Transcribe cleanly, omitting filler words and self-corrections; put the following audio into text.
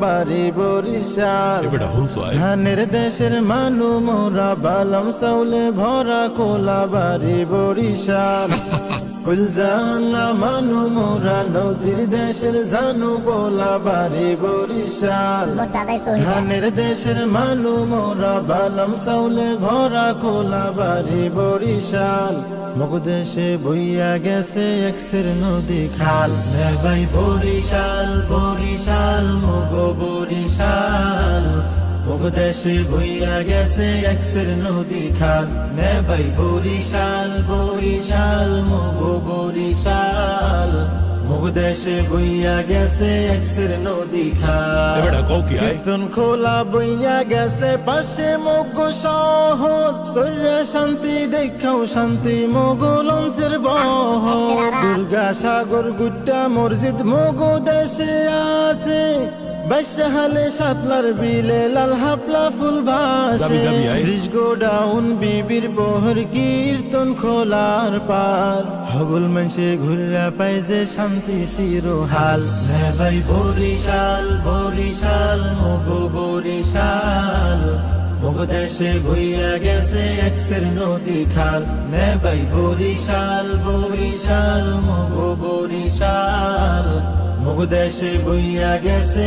বাড়ি বরিশাল ধানের দেশের মানু মোরা বালাম চাউলে ভরা কোলা বাড়ি বরিশাল কুলজালা মানু মোরা নদীর দেশের জানু পোলা বাড়ি বরিশাল ধানের দেশের মানু মোরা বালাম চাউলে ভরা কোলা বাড়ি বরিশাল মগদেশে বইয়া গেছে একসের নদী খাল ভাই বরিশাল বরিশাল মগো বরিশাল মগদেশে বইয়া গেছে একসের নদী খাল ভাই বরিশাল বরিশাল মগো বরিশাল মগদেশে বইয়া গেছে একসের নদী খাল কীর্তন খোলা বইয়া গেছে পাশে মগো শহর শরীরে শান্তি দেখাও শান্তি মগো লঞ্চের বহর দুর্গা সাগর গুট্টা মসজিদ মগো দেশে আছে বাইশাহালে সাতলার বিলে লাল হাপলা ফুল ভাসে গোডাউন বিবির বহর কীর্তন খোলার পার হবল মানুষে ঘুরা পাইছে শান্তি চিরহাল ভাই বরিশাল বরিশাল মগো বরিশাল মগদেশে বইয়া গেছে একসের নদী খাল ভাই বরিশাল বরিশাল মগো বরিশাল মগদেশে বইয়া গেছে